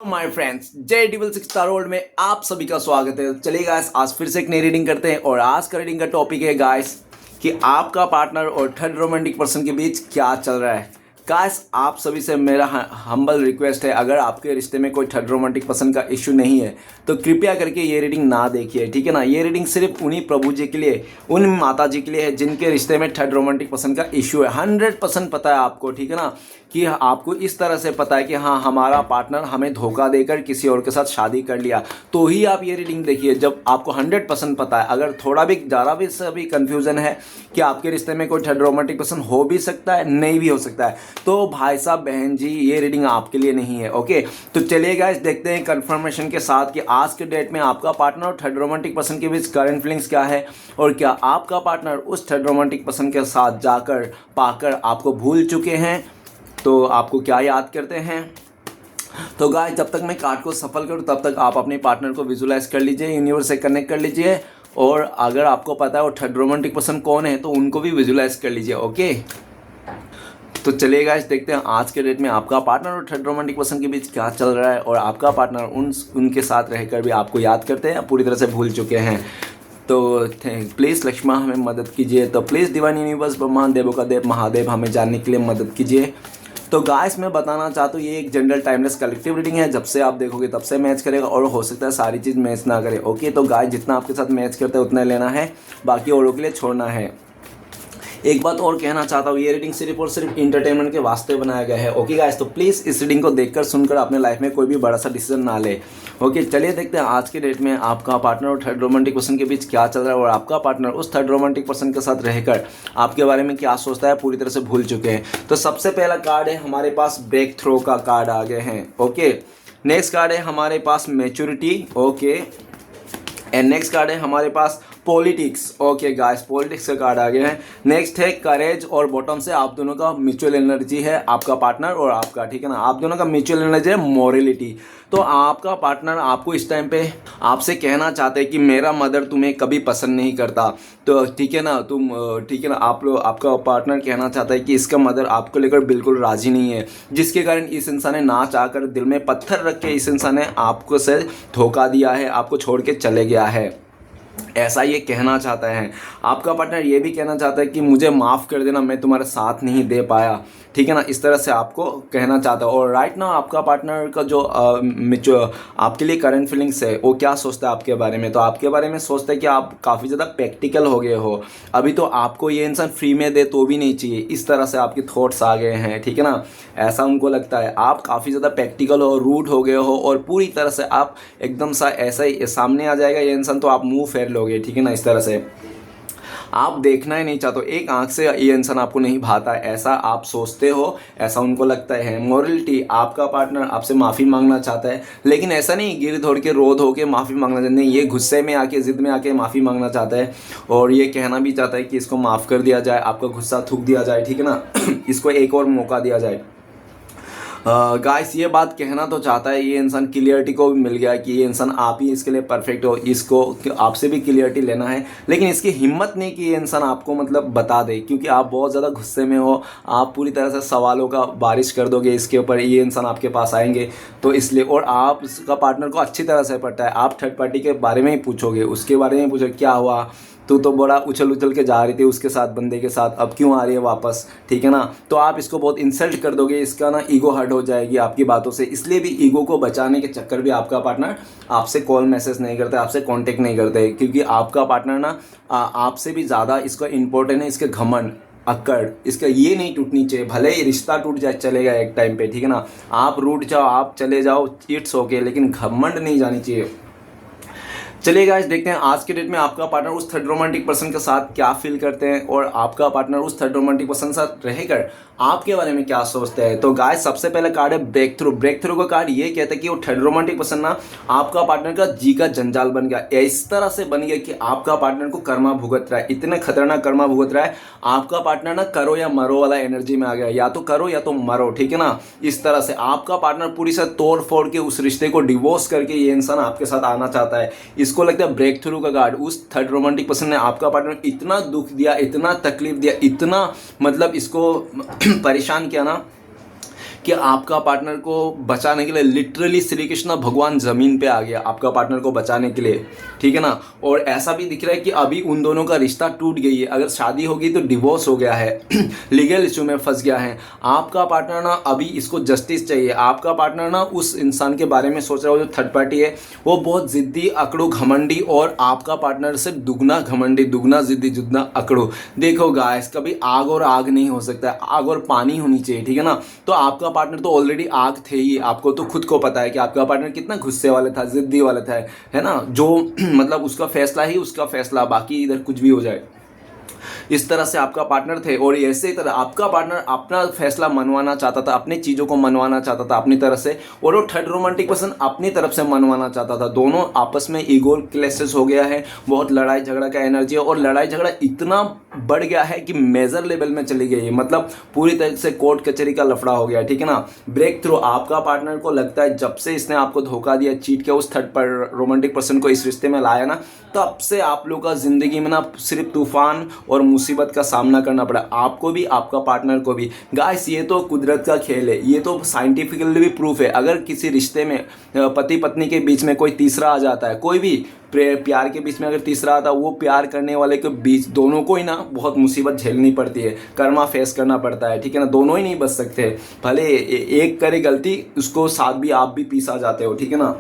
My friends, जय डिबल six star world में आप सभी का स्वागत है। चलिए गाइस, आज फिर से एक नई रीडिंग करते हैं और आज का रीडिंग का टॉपिक है गाइस कि आपका पार्टनर और थर्ड रोमांटिक पर्सन के बीच क्या चल रहा है। गाइस, आप सभी से मेरा हम्बल रिक्वेस्ट है, अगर आपके रिश्ते में कोई थर्ड रोमांटिक पर्सन का इशू नहीं है तो कृपया करके ये रीडिंग ना देखिए, ठीक है ना। ये रीडिंग सिर्फ उन्हीं प्रभु जी के लिए, उन माता जी के लिए है जिनके रिश्ते में थर्ड रोमांटिक पर्सन का इशू है। 100% पता है आपको, ठीक है ना, कि आपको इस तरह से पता है कि हाँ, हमारा पार्टनर हमें धोखा देकर किसी और के साथ शादी कर लिया, तो ही आप ये रीडिंग देखिए। जब आपको 100% पता है, अगर थोड़ा भी ज़्यादा भी सभी कन्फ्यूज़न है कि आपके रिश्ते में कोई थर्ड रोमांटिक पर्सन हो भी सकता है, नहीं भी हो सकता है, तो भाई साहब बहन जी, ये रीडिंग आपके लिए नहीं है। ओके, तो चलिए गाइस, देखते हैं कंफर्मेशन के साथ कि आज के डेट में आपका पार्टनर और थर्ड रोमांटिक पर्सन के बीच करंट फीलिंग्स क्या है, और क्या आपका पार्टनर उस थर्ड रोमांटिक पर्सन के साथ जाकर पाकर आपको भूल चुके हैं, तो आपको क्या याद करते हैं। तो गाइस, जब तक मैं कार्ड को सफल करूं तब तक आप अपने पार्टनर को विजुलाइज कर लीजिए, यूनिवर्स से कनेक्ट कर लीजिए, और अगर आपको पता है वो थर्ड रोमांटिक पर्सन कौन है तो उनको भी विजुलाइज कर लीजिए। ओके, तो चलिए गाइस, देखते हैं आज के डेट में आपका पार्टनर और थर्ड रोमांटिक पर्सन के बीच क्या चल रहा है, और आपका पार्टनर उनके साथ रहकर भी आपको याद करते हैं या पूरी तरह से भूल चुके हैं। तो प्लीज़ लक्ष्मा हमें मदद कीजिए। तो प्लीज़ डिवाइन यूनिवर्स, ब्रह्मांड, देवों का देव महादेव, हमें जानने के लिए मदद कीजिए। तो गाइस, मैं बताना चाहता हूँ ये एक जनरल टाइमलेस कलेक्टिव रीडिंग है। जब से आप देखोगे तब से मैच करेगा, और हो सकता है सारी चीज़ मैच ना करे। ओके, तो गाइस, जितना आपके साथ मैच करता है उतना लेना है, बाकी औरों के लिए छोड़ना है। एक बात और कहना चाहता हूँ, ये रीडिंग सिर्फ और सिर्फ इंटरटेनमेंट के वास्ते बनाया गया है। ओके गाइस, तो प्लीज़ इस रीडिंग को देखकर सुनकर अपने लाइफ में कोई भी बड़ा सा डिसीजन ना ले। ओके, चलिए देखते हैं आज के डेट में आपका पार्टनर और थर्ड रोमांटिक पर्सन के बीच क्या चल रहा है, और आपका पार्टनर उस थर्ड रोमांटिक पर्सन के साथ रहकर आपके बारे में क्या सोचता है, पूरी तरह से भूल चुके हैं। तो सबसे पहला कार्ड है हमारे पास ब्रेक थ्रो का कार्ड आ गए हैं। ओके, नेक्स्ट कार्ड है हमारे पास maturity. Okay, and next card है हमारे पास पॉलिटिक्स। ओके गाइस, पॉलिटिक्स का कार्ड आ गया है। नेक्स्ट है करेज, और बॉटम से आप दोनों का म्यूचुअल एनर्जी है, आपका पार्टनर और आपका, ठीक है ना, आप दोनों का म्यूचुअल एनर्जी है मोरलिटी। तो आपका पार्टनर आपको इस टाइम पे आपसे कहना चाहते हैं कि मेरा मदर तुम्हें कभी पसंद नहीं करता, तो ठीक है ना, तुम ठीक है ना, आपका पार्टनर कहना चाहता है कि इसका मदर आपको लेकर बिल्कुल राजी नहीं है, जिसके कारण इस इंसान ने ना चाहकर दिल में पत्थर रख के इस इंसान ने आपको से धोखा दिया है, आपको छोड़ के चले गया है, ऐसा ये कहना चाहता है। आपका पार्टनर ये भी कहना चाहता है कि मुझे माफ़ कर देना, मैं तुम्हारा साथ नहीं दे पाया, ठीक है ना, इस तरह से आपको कहना चाहता है। और राइट ना, आपका पार्टनर का जो आपके लिए करंट फीलिंग्स है वो क्या सोचता है आपके बारे में, तो आपके बारे में सोचता है कि आप काफ़ी ज़्यादा प्रैक्टिकल हो गए हो, अभी तो आपको ये इंसान फ्री में दे तो भी नहीं चाहिए, इस तरह से आपके थॉट्स आ गए हैं, ठीक है ना, ऐसा उनको लगता है। आप काफ़ी ज़्यादा प्रैक्टिकल हो, रूड हो गए हो, और पूरी तरह से आप एकदम सा ऐसा ही सामने आ जाएगा ये इंसान तो आप मुंह फेर लोगे, ठीक है ना, इस तरह से आप देखना ही नहीं चाहते, एक आंख से ये इंसान आपको नहीं भाता, ऐसा आप सोचते हो, ऐसा उनको लगता है। मोरलिटी, आपका पार्टनर आपसे माफ़ी मांगना चाहता है, लेकिन ऐसा नहीं गिर धोड़ के रो धो के माफ़ी मांगना चाहता नहीं, ये गुस्से में आके, ज़िद में आके माफ़ी मांगना चाहता है, और ये कहना भी चाहता है कि इसको माफ़ कर दिया जाए, आपका गुस्सा थूक दिया जाए, ठीक है ना इसको एक और मौका दिया जाए। गाइस, ये बात कहना तो चाहता है ये इंसान, क्लियरिटी को भी मिल गया कि ये इंसान आप ही इसके लिए परफेक्ट हो, इसको आपसे भी क्लियरिटी लेना है, लेकिन इसकी हिम्मत नहीं कि ये इंसान आपको मतलब बता दे, क्योंकि आप बहुत ज़्यादा गुस्से में हो, आप पूरी तरह से सवालों का बारिश कर दोगे इसके ऊपर, ये इंसान आपके पास आएंगे, तो इसलिए, और आप इसका पार्टनर को अच्छी तरह से पता है, आप थर्ड पार्टी के बारे में ही पूछोगे, उसके बारे में पूछोगे क्या हुआ, तू तो बड़ा उछल उछल के जा रही थी उसके साथ, बंदे के साथ, अब क्यों आ रही है वापस, ठीक है ना, तो आप इसको बहुत इंसल्ट कर दोगे, इसका ना ईगो हर्ट हो जाएगी आपकी बातों से, इसलिए भी ईगो को बचाने के चक्कर भी आपका पार्टनर आपसे कॉल मैसेज नहीं करता, आपसे कांटेक्ट नहीं करते, क्योंकि आपका पार्टनर ना आपसे भी ज़्यादा इसका इम्पोर्टेंट है इसके घमंड, अक्कड़, इसका ये नहीं टूटनी चाहिए, भले ही रिश्ता टूट जाए चलेगा एक टाइम पे, ठीक है ना, आप रूठ जाओ, आप चले जाओ, इट्स ओके, लेकिन घमंड नहीं जानी चाहिए। चलिए गाइस, देखते हैं आज के डेट में आपका पार्टनर उस थर्ड रोमांटिक पर्सन के साथ क्या फील करते हैं, और आपका पार्टनर उस थर्ड रोमांटिक पर्सन के साथ रहकर आपके बारे में क्या सोचते हैं। तो गाइस, सबसे पहला कार्ड है ब्रेक थ्रू। ब्रेक थ्रू का कार्ड ये कहता है कि वो थर्ड रोमांटिक पर्सन ना आपका पार्टनर का जी का जंजाल बन गया, इस तरह से बन गया कि आपका पार्टनर को कर्मा भुगत रहा है, इतने खतरनाक कर्मा भुगत रहा है, आपका पार्टनर ना करो या मरो वाला एनर्जी में आ गया, या तो करो या तो मरो, ठीक है ना, इस तरह से आपका पार्टनर पूरी से तोड़ फोड़ के उस रिश्ते को डिवोर्स करके ये इंसान आपके साथ आना चाहता है। इसको लगता है ब्रेक थ्रू का कार्ड, उस थर्ड रोमांटिक पर्सन ने आपका पार्टनर इतना दुख दिया, इतना तकलीफ दिया, इतना मतलब इसको परेशान किया ना कि आपका पार्टनर को बचाने के लिए लिटरली श्री कृष्ण भगवान ज़मीन पे आ गया आपका पार्टनर को बचाने के लिए, ठीक है ना। और ऐसा भी दिख रहा है कि अभी उन दोनों का रिश्ता टूट गई है, अगर शादी होगी तो डिवोर्स हो गया है लीगल इशू में फंस गया है। आपका पार्टनर ना अभी इसको जस्टिस चाहिए। आपका पार्टनर ना उस इंसान के बारे में सोच रहा हो जो थर्ड पार्टी है, वो बहुत ज़िद्दी, अकड़ू, घमंडी, और आपका पार्टनर से दुगना घमंडी, दुगना ज़िद्दी, दुगना अकड़ू। देखो गाइस, कभी आग और आग नहीं हो सकता है, आग और पानी होनी चाहिए, ठीक है ना। तो आपका पार्टनर तो ऑलरेडी आग थे ही, आपको तो खुद को पता है कि आपका पार्टनर कितना गुस्से वाला था, ज़िद्दी वाला था, है ना। जो मतलब उसका फैसला ही उसका फैसला, बाकी इधर कुछ भी हो जाए, इस तरह से आपका पार्टनर थे। और ऐसे ही तरह आपका पार्टनर अपना फैसला मनवाना चाहता था, अपनी चीज़ों को मनवाना चाहता था अपनी तरफ से, और वो थर्ड रोमांटिक पर्सन अपनी तरफ से मनवाना चाहता था। दोनों आपस में ईगो क्लैशेस हो गया है, बहुत लड़ाई झगड़ा का एनर्जी है, और लड़ाई झगड़ा इतना बढ़ गया है कि मेजर लेवल में चली गई है, मतलब पूरी तरह से कोर्ट कचहरी का लफड़ा हो गया है, ठीक है ना। ब्रेक थ्रू आपका पार्टनर को लगता है जब से इसने आपको धोखा दिया, चीट किया, उस थर्ड पर रोमांटिक पर्सन को इस रिश्ते में लाया ना, तब से आप लोग का ज़िंदगी में ना सिर्फ तूफान और मुसीबत का सामना करना पड़ा, आपको भी, आपका पार्टनर को भी। गाइस, ये तो कुदरत का खेल है, ये तो साइंटिफिकली भी प्रूफ है। अगर किसी रिश्ते में पति पत्नी के बीच में कोई तीसरा आ जाता है, कोई भी प्यार के बीच में अगर तीसरा आता है, वो प्यार करने वाले के बीच दोनों को ही ना बहुत मुसीबत झेलनी पड़ती है, कर्मा फेस करना पड़ता है, ठीक है ना। दोनों ही नहीं बच सकते, भले एक करे गलती, उसको साथ भी आप भी पीसा जाते हो, ठीक है ना।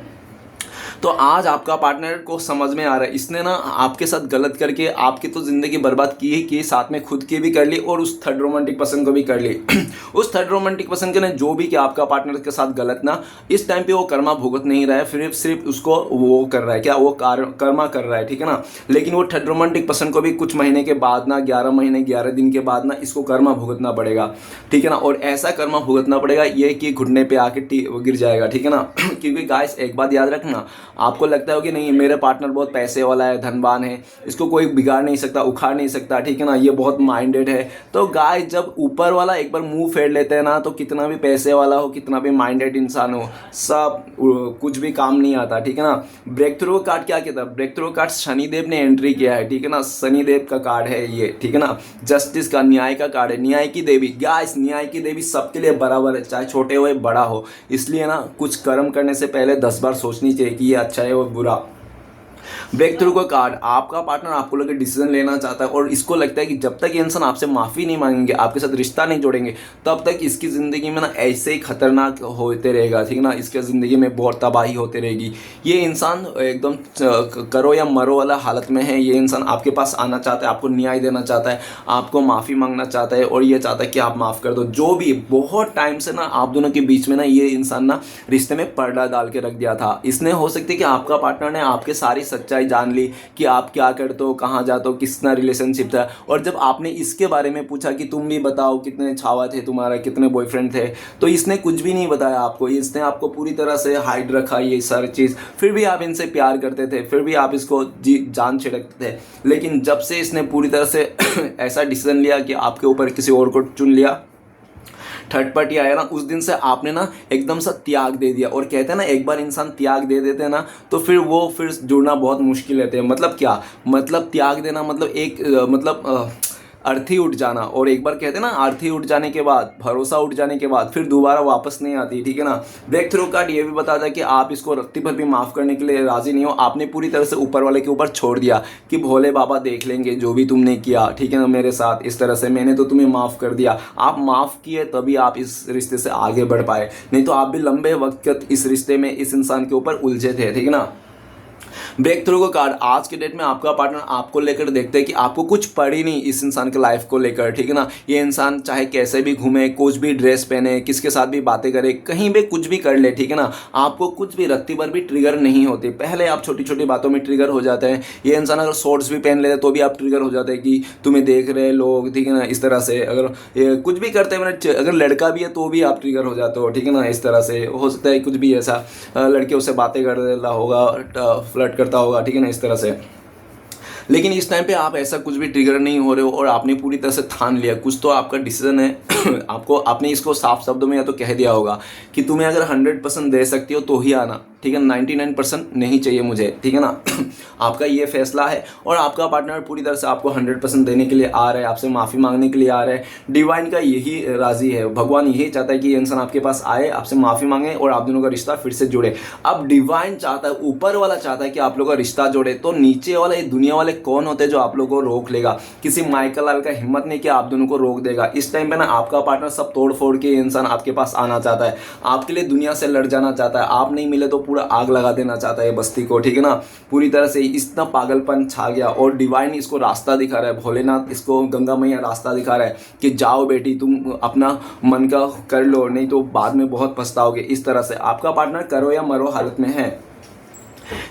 तो आज आपका पार्टनर को समझ में आ रहा है, इसने ना आपके साथ गलत करके आपकी तो ज़िंदगी बर्बाद की ही की, साथ में खुद की भी कर ली और उस थर्ड रोमांटिक पर्सन को भी कर ली उस थर्ड रोमांटिक पर्सन के ने जो भी किया आपका पार्टनर के साथ गलत ना, इस टाइम पे वो कर्मा भुगत नहीं रहा है, फिर सिर्फ उसको वो कर रहा है, क्या वो कर्मा कर रहा है, ठीक है ना। लेकिन वो थर्ड रोमांटिक पर्सन को भी कुछ महीने के बाद ना, 11 महीने 11 दिन के बाद ना, इसको कर्मा भुगतना पड़ेगा, ठीक है ना। और ऐसा कर्मा भुगतना पड़ेगा ये कि घुटने पे आके गिर जाएगा, ठीक है ना क्योंकि गाइस एक बात याद रखना, आपको लगता है कि नहीं मेरे पार्टनर बहुत पैसे वाला है, धनवान है, इसको कोई बिगाड़ नहीं सकता, उखाड़ नहीं सकता, ठीक है ना, ये बहुत माइंडेड है। तो गाइस, जब ऊपर वाला एक बार मुंह फेर लेते हैं ना, तो कितना भी पैसे वाला हो, कितना भी माइंडेड इंसान हो, सब कुछ भी काम नहीं आता, ठीक है ना। ब्रेक थ्रू कार्ड क्या कहता है? ब्रेक थ्रू कार्ड शनिदेव ने एंट्री किया है, ठीक है ना। शनिदेव का कार्ड है ये, ठीक है ना। जस्टिस का, न्याय का कार्ड है, न्याय की देवी। गाइस, न्याय की देवी सबके लिए बराबर है, चाहे छोटे हो या बड़ा हो, इसलिए ना कुछ कर्म करने से पहले 10 बार सोचनी चाहिए कि ये अच्छा है और बुरा। ब्रेक थ्रू का कार्ड, आपका पार्टनर आपको लेकर डिसीजन लेना चाहता है और इसको लगता है कि जब तक ये इंसान आपसे माफ़ी नहीं मांगेंगे, आपके साथ रिश्ता नहीं जोड़ेंगे, तब तक इसकी ज़िंदगी में ना ऐसे ही खतरनाक होते रहेगा, ठीक है ना। इसके ज़िंदगी में बहुत तबाही होती रहेगी। ये इंसान एकदम करो या मरो वाला हालत में है। ये इंसान आपके पास आना चाहता है, आपको न्याय देना चाहता है, आपको माफ़ी मांगना चाहता है और ये चाहता है कि आप माफ़ कर दो। जो भी बहुत टाइम से ना आप दोनों के बीच में ना ये इंसान ना रिश्ते में पर्दा डाल के रख दिया था। इसने हो सकती है कि आपका पार्टनर ने आपके सारी सच्चाई जान ली कि आप क्या करते हो, कहाँ जाते हो, कितना रिलेशनशिप था। और जब आपने इसके बारे में पूछा कि तुम भी बताओ कितने छावा थे तुम्हारा, कितने बॉयफ्रेंड थे, तो इसने कुछ भी नहीं बताया आपको। इसने आपको पूरी तरह से हाइड रखा ये सारी चीज़। फिर भी आप इनसे प्यार करते थे, फिर भी आप इसको जान छिड़कते थे। लेकिन जब से इसने पूरी तरह से ऐसा डिसीजन लिया कि आपके ऊपर किसी और को चुन लिया, थर्ड पार्टी आया ना, उस दिन से आपने ना एकदम सा त्याग दे दिया। और कहते हैं ना, एक बार इंसान त्याग दे देते हैं ना, तो फिर जुड़ना बहुत मुश्किल रहते हैं। मतलब क्या मतलब त्याग देना, मतलब एक मतलब अर्थी उठ जाना। और एक बार कहते हैं ना, अर्थी उठ जाने के बाद, भरोसा उठ जाने के बाद फिर दोबारा वापस नहीं आती, ठीक है ना। ब्रेक थ्रू कार्ड ये भी बताता है कि आप इसको रत्ती भर भी माफ़ करने के लिए राज़ी नहीं हो। आपने पूरी तरह से ऊपर वाले के ऊपर छोड़ दिया कि भोले बाबा देख लेंगे जो भी तुमने किया, ठीक है ना, मेरे साथ इस तरह से मैंने तो तुम्हें माफ़ कर दिया। आप माफ़ किए तभी आप इस रिश्ते से आगे बढ़ पाए, नहीं तो आप भी लंबे वक्त इस रिश्ते में इस इंसान के ऊपर उलझे थे, ठीक है ना। ब्रेक थ्रू का कार्ड, आज के डेट में आपका पार्टनर आपको लेकर देखते हैं कि आपको कुछ पड़ी नहीं इस इंसान के लाइफ को लेकर, ठीक है ना। ये इंसान चाहे कैसे भी घूमे, कुछ भी ड्रेस पहने, किसके साथ भी बातें करे, कहीं भी कुछ भी कर ले, ठीक है ना, आपको कुछ भी रत्ती भर भी ट्रिगर नहीं होती। पहले आप छोटी छोटी बातों में ट्रिगर हो जाते हैं। ये इंसान अगर शॉर्ट्स भी पहन लेते तो भी आप ट्रिगर हो जाते हैं कि तुम्हें देख रहे लोग, ठीक है ना, इस तरह से। अगर कुछ भी करते हैं, अगर लड़का भी है तो भी आप ट्रिगर हो जाते हो, ठीक है ना। इस तरह से हो सकता है कुछ भी ऐसा लड़के उससे बातें कर रहा होगा, फ्लर्ट करता होगा, ठीक है ना, इस तरह से। लेकिन इस टाइम पे आप ऐसा कुछ भी ट्रिगर नहीं हो रहे हो और आपने पूरी तरह से ठान लिया, कुछ तो आपका डिसीजन है आपने इसको साफ शब्दों में या तो कह दिया होगा कि तुम्हें अगर 100% दे सकती हो तो ही आना, ठीक है, 99% नहीं चाहिए मुझे, ठीक है ना। आपका ये फैसला है और आपका पार्टनर पूरी तरह से आपको 100% देने के लिए आ रहा है, आपसे माफ़ी मांगने के लिए आ रहा है। डिवाइन का यही राजी है, भगवान यही चाहता है कि ये इंसान आपके पास आए, आपसे माफ़ी मांगे और आप दोनों का रिश्ता फिर से जुड़े। अब डिवाइन चाहता है, ऊपर वाला चाहता है कि आप लोगों का रिश्ता जोड़े, तो नीचे वाले दुनिया वाले कौन होते हैं जो आप लोगों को रोक लेगा? किसी माइकल लाल का हिम्मत नहीं कि आप दोनों को रोक देगा। इस टाइम पे ना आपका पार्टनर सब तोड़ फोड़ के इंसान आपके पास आना चाहता है, आपके लिए दुनिया से लड़ जाना चाहता है, आप नहीं मिले तो पूरा आग लगा देना चाहता है बस्ती को, ठीक है ना। पूरी तरह से इतना पागलपन छा गया और डिवाइन इसको रास्ता दिखा रहा है, भोलेनाथ इसको, गंगा मैया रास्ता दिखा रहा है कि जाओ बेटी, तुम अपना मन का कर लो, नहीं तो बाद में बहुत पछताओगे। इस तरह से आपका पार्टनर करो या मरो हालत में है।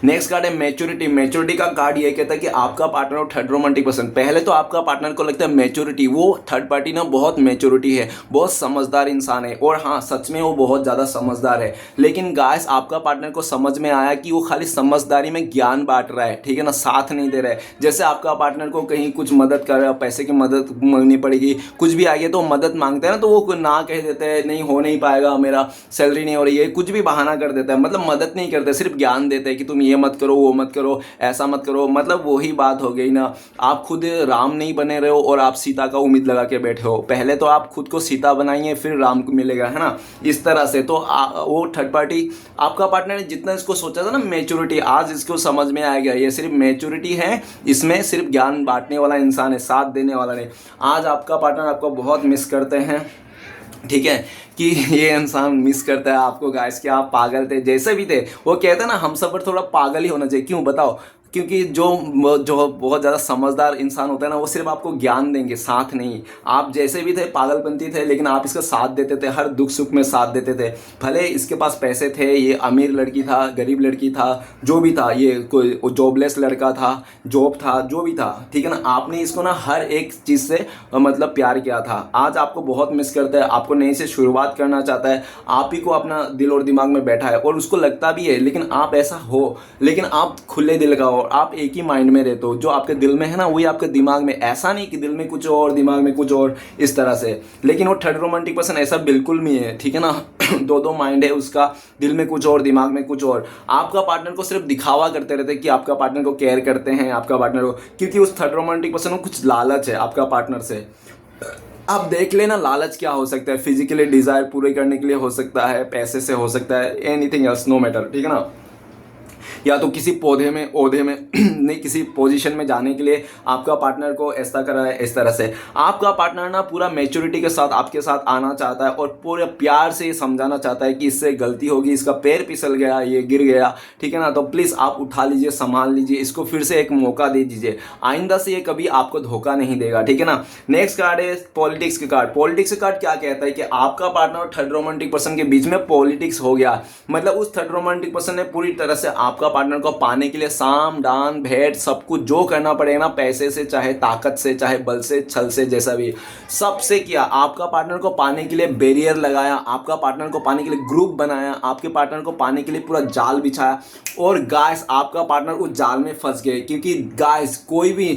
नेक्स्ट कार्ड है मैच्योरिटी। मैच्योरिटी का कार्ड ये कहता है कि आपका पार्टनर और थर्ड रोमांटिक पर्सन, पहले तो आपका पार्टनर को लगता है मैच्योरिटी, वो थर्ड पार्टी ना बहुत मैच्योरिटी है, बहुत समझदार इंसान है, और हाँ सच में वो बहुत ज़्यादा समझदार है। लेकिन गाइस आपका पार्टनर को समझ में आया कि वो खाली समझदारी में ज्ञान बांट रहा है, ठीक है ना, साथ नहीं दे रहा है। जैसे आपका पार्टनर को कहीं कुछ मदद कर रहा है, पैसे की मदद मांगनी पड़ेगी, कुछ भी आ गया तो मदद मांगते हैं ना, तो वो ना कह देते हैं नहीं हो नहीं पाएगा, मेरा सैलरी नहीं हो रही है, कुछ भी बहाना कर देता है, मतलब मदद नहीं करते, सिर्फ ज्ञान देते हैं कि तुम ये मत करो, वो मत करो, ऐसा मत करो। मतलब वही बात हो गई ना, आप खुद राम नहीं बने रहे हो और आप सीता का उम्मीद लगा के बैठे हो। पहले तो आप खुद को सीता बनाइए फिर राम को मिलेगा, है ना, इस तरह से। तो वो थर्ड पार्टी आपका पार्टनर ने जितना इसको सोचा था ना मैच्योरिटी, आज इसको समझ में आ गया ये सिर्फ मैच्योरिटी है, इसमें सिर्फ ज्ञान बांटने वाला इंसान है, साथ देने वाला नहीं। आज आपका पार्टनर आपको बहुत मिस करते हैं, ठीक है, कि ये इंसान मिस करता है आपको गाइस, कि आप पागल थे जैसे भी थे। वो कहते हैं ना हम सब पर थोड़ा पागल ही होना चाहिए, क्यों बताओ? क्योंकि जो बहुत ज़्यादा समझदार इंसान होता है ना, वो सिर्फ आपको ज्ञान देंगे, साथ नहीं। आप जैसे भी थे पागलपंती थे, लेकिन आप इसका साथ देते थे, हर दुख सुख में साथ देते थे। भले इसके पास पैसे थे, ये अमीर लड़की था, गरीब लड़की था, जो भी था, ये कोई जॉबलेस लड़का था, जॉब था, जो भी था, ठीक है ना, आपने इसको ना हर एक चीज़ से मतलब प्यार किया था। आज आपको बहुत मिस करता है, आपको नई से शुरुआत करना चाहता है, आप ही को अपना दिल और दिमाग में बैठा है और उसको लगता भी है, लेकिन आप ऐसा हो, लेकिन आप खुले दिल का हो, आप एक ही माइंड में रहते हो, जो आपके दिल में है ना वही आपके दिमाग में, ऐसा नहीं कि दिल में कुछ और दिमाग में कुछ और, इस तरह से। लेकिन वो थर्ड रोमांटिक पर्सन ऐसा बिल्कुल नहीं है, ठीक है ना। दो माइंड है उसका, दिल में कुछ और दिमाग में कुछ और। आपका पार्टनर को सिर्फ दिखावा करते रहते हैं कि आपका पार्टनर को केयर करते हैं, आपका पार्टनर को, क्योंकि उस थर्ड रोमांटिक पर्सन को कुछ लालच है आपका पार्टनर से। आप देख लेना लालच क्या हो सकता है, फिजिकली डिजायर पूरे करने के लिए हो सकता है, पैसे से हो सकता है, एनीथिंग एल्स, नो मैटर, ठीक है ना, या तो किसी पौधे में ओहदे में नहीं, किसी पोजीशन में जाने के लिए आपका पार्टनर को ऐसा करा है। इस तरह से आपका पार्टनर ना पूरा मैच्योरिटी के साथ आपके साथ आना चाहता है और पूरे प्यार से ये समझाना चाहता है कि इससे गलती होगी, इसका पैर फिसल गया, ये गिर गया, ठीक है ना, तो प्लीज़ आप उठा लीजिए, संभाल लीजिए, इसको फिर से एक मौका दे दीजिए, आइंदा से ये कभी आपको धोखा नहीं देगा, ठीक है ना। नेक्स्ट कार्ड है पॉलिटिक्स के कार्ड। पॉलिटिक्स का कार्ड क्या कहता है कि आपका पार्टनर और थर्ड रोमांटिक पर्सन के बीच में पॉलिटिक्स हो गया, मतलब उस थर्ड रोमांटिक पर्सन ने पूरी तरह से आपका पार्टनर को पाने के लिए साम दान भेंट सब कुछ जो करना पड़ेगा ना, पैसे से चाहे ताकत से चाहे बल से छल से जैसा भी, सबसे किया। आपका पार्टनर को पाने के लिए बैरियर लगाया, आपका पार्टनर को पाने के लिए ग्रुप बनाया, आपके पार्टनर को पाने के लिए पूरा जाल बिछाया, और गाइस आपका पार्टनर उस जाल में फंस गए। क्योंकि गाइस कोई भी,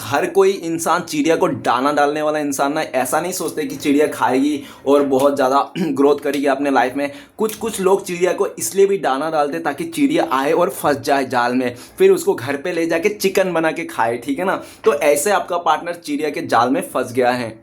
हर कोई इंसान चिड़िया को दाना डालने वाला इंसान ना ऐसा नहीं सोचते कि चिड़िया खाएगी और बहुत ज़्यादा ग्रोथ करेगी अपने लाइफ में। कुछ लोग चिड़िया को इसलिए भी दाना डालते ताकि चिड़िया आए और फंस जाए जाल में, फिर उसको घर पे ले जाके चिकन बना के खाए, ठीक है ना। तो ऐसे आपका पार्टनर चिड़िया के जाल में फंस गया है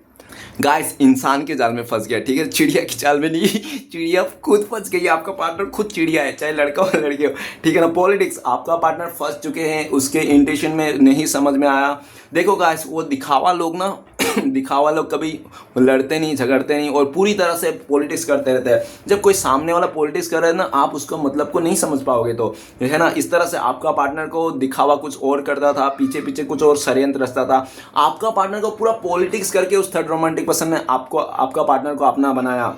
गाइस, इंसान के जाल में फंस गया, ठीक है, चिड़िया के जाल में नहीं, चिड़िया खुद फंस गई, आपका पार्टनर खुद चिड़िया है, चाहे लड़का हो लड़की हो, ठीक है ना। पॉलिटिक्स आपका पार्टनर फंस चुके हैं, उसके इंटेंशन में नहीं समझ में आया। देखो गाइस वो दिखावा लोग ना दिखावा लोग कभी लड़ते नहीं, झगड़ते नहीं और पूरी तरह से पॉलिटिक्स करते रहते हैं। जब कोई सामने वाला पॉलिटिक्स कर रहा है ना, आप उसको मतलब को नहीं समझ पाओगे, तो है ना। इस तरह से आपका पार्टनर को दिखावा कुछ और करता था, पीछे पीछे कुछ और षड्यंत्र रचता था। आपका पार्टनर को पूरा पॉलिटिक्स करके उस थर्ड रोमांटिक पर्सन ने आपका पार्टनर को अपना बनाया,